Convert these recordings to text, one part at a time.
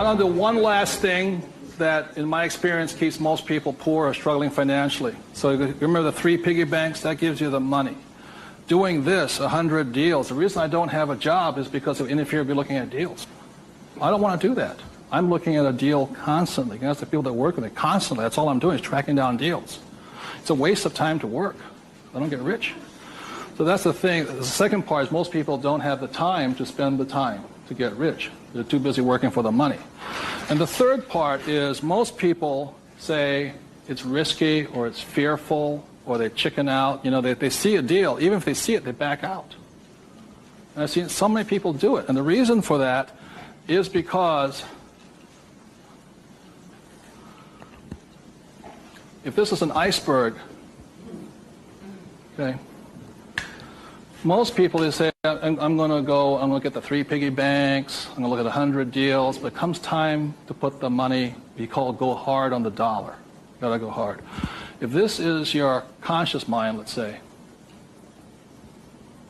want to do one last thing that, in my experience, keeps most people poor or struggling financially. So you remember the 3 piggy banks? That gives you the money. Doing this, 100 deals. The reason I don't have a job is because of interfere with looking at deals. I don't want to do that. I'm looking at a deal constantly. That's the people that work with me constantly. That's all I'm doing is tracking down deals. It's a waste of time to work. I don't get rich. So that's the thing. The second part is most people don't have the time to spend the time to get rich. They're too busy working for the money. And the third part is most people say it's risky or it's fearful or they chicken out. You know, they see a deal. Even if they see it, they back out. And I've seen so many people do it. And the reason for that is because if this is an iceberg, okay, most people, they say, I'm going to get the 3 piggy banks, I'm going to look at 100 deals, but it comes time to put the money, we call go hard on the dollar. Got to go hard. If this is your conscious mind, let's say,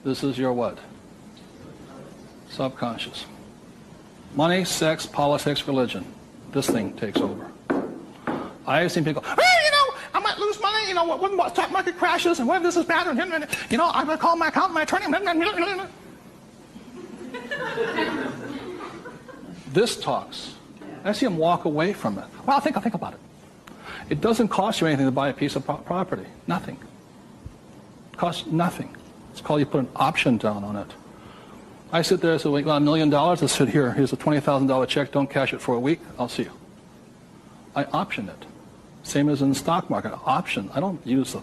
this is your what? Subconscious. Money, sex, politics, religion. This thing takes over. I have seen people go, I might lose money, when the stock market crashes, and what if this is bad, and I'm going to call my accountant, my attorney. This talks. I see them walk away from it. Well, I'll think about it. It doesn't cost you anything to buy a piece of property. Nothing. It costs nothing. It's called you put an option down on it. I sit there and say, well, $1 million. I said, here's a $20,000 check. Don't cash it for a week. I'll see you. I option it. Same as in the stock market. Option. I don't use the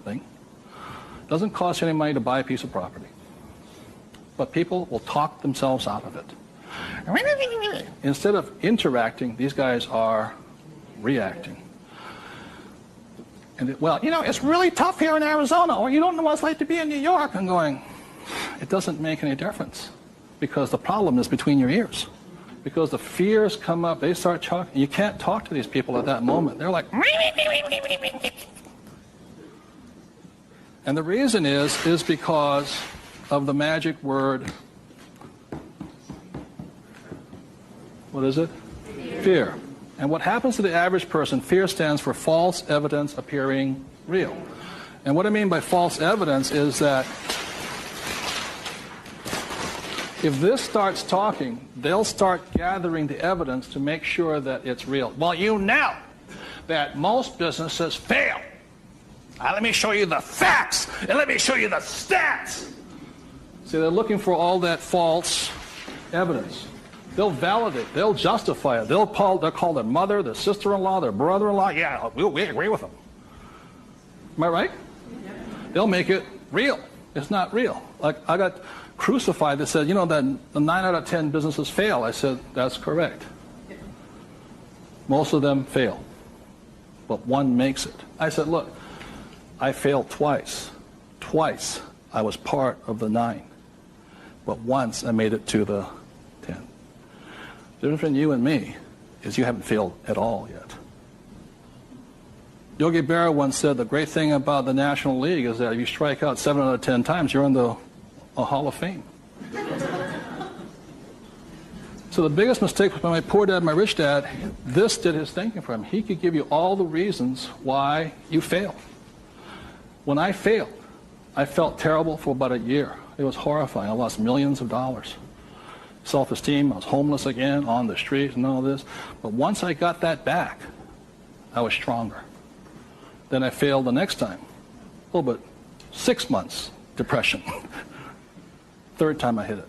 thing. It doesn't cost you any money to buy a piece of property. But people will talk themselves out of it. Instead of interacting, these guys are reacting. And it's really tough here in Arizona, or you don't know what it's like to be in New York. I'm going, it doesn't make any difference, because the problem is between your ears. Because the fears come up, they start talking. You can't talk to these people at that moment. They're like, and the reason is because of the magic word. What is it? Fear. And what happens to the average person, fear stands for false evidence appearing real. And what I mean by false evidence is that if this starts talking, they'll start gathering the evidence to make sure that it's real. Well, you know that most businesses fail. Let me show you the facts, and let me show you the stats. See, they're looking for all that false evidence. They'll validate, they'll justify it. They'll call their mother, their sister-in-law, their brother-in-law. Yeah, we agree with them. Am I right? They'll make it real. It's not real. Like, I got crucified that said, that the 9 out of 10 businesses fail. I said, that's correct. Most of them fail, but one makes it. I said, look, I failed twice. Twice I was part of the 9, but once I made it to the 10. The difference between you and me is you haven't failed at all yet. Yogi Berra once said the great thing about the National League is that if you strike out 7 out of 10 times, you're in the Hall of Fame. So the biggest mistake was my poor dad, my rich dad, this did his thinking for him. He could give you all the reasons why you failed. When I failed, I felt terrible for about a year. It was horrifying. I lost millions of dollars. Self-esteem, I was homeless again, on the street and all this. But once I got that back, I was stronger. Then I failed the next time. A little bit, 6 months, depression. Third time I hit it.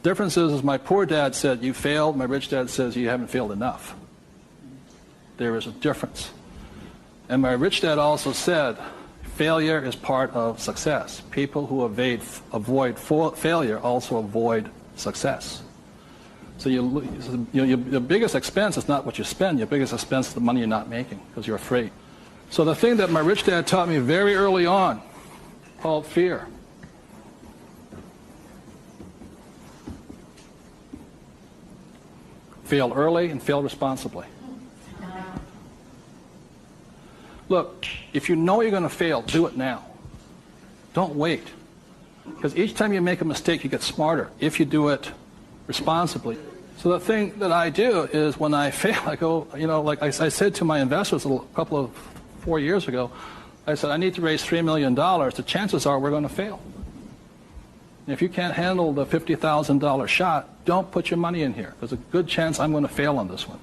Difference is my poor dad said, you failed. My rich dad says, you haven't failed enough. There is a difference. And my rich dad also said, failure is part of success. People who avoid failure also avoid success. So your biggest expense is not what you spend. Your biggest expense is the money you're not making because you're afraid. So the thing that my rich dad taught me very early on, called fear. Fail early and fail responsibly. Look, if you know you're going to fail, do it now. Don't wait. Because each time you make a mistake, you get smarter if you do it responsibly. So the thing that I do is when I fail, I go, like I said to my investors a couple of 4 years ago, I said, I need to raise $3 million. The chances are we're going to fail. And if you can't handle the $50,000 shot, don't put your money in here. There's a good chance I'm going to fail on this one.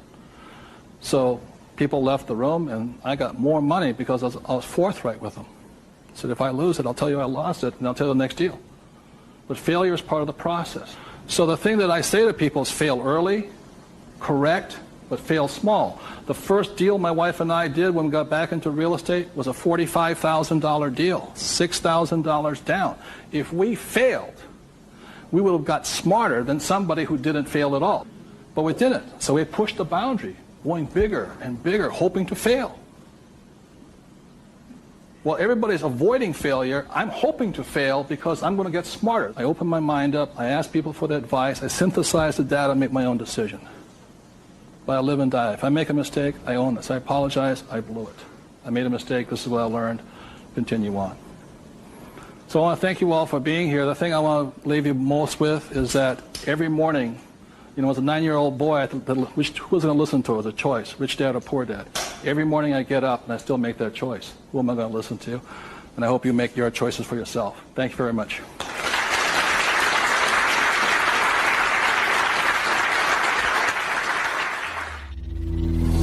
So people left the room, and I got more money because I was forthright with them. I said, if I lose it, I'll tell you I lost it, and I'll tell you the next deal. But failure is part of the process. So the thing that I say to people is fail early, correct, but fail small. The first deal my wife and I did when we got back into real estate was a $45,000 deal, $6,000 down. If we failed, we would have got smarter than somebody who didn't fail at all. But we didn't. So we pushed the boundary, going bigger and bigger, hoping to fail. Well, everybody's avoiding failure. I'm hoping to fail because I'm going to get smarter. I open my mind up. I ask people for their advice. I synthesize the data and make my own decision. But I live and die. If I make a mistake, I own this. I apologize. I blew it. I made a mistake. This is what I learned. Continue on. So I want to thank you all for being here. The thing I want to leave you most with is that every morning, as a 9-year-old boy, who was going to listen to it was a choice, rich dad or poor dad. Every morning I get up and I still make that choice. Who am I going to listen to? And I hope you make your choices for yourself. Thank you very much.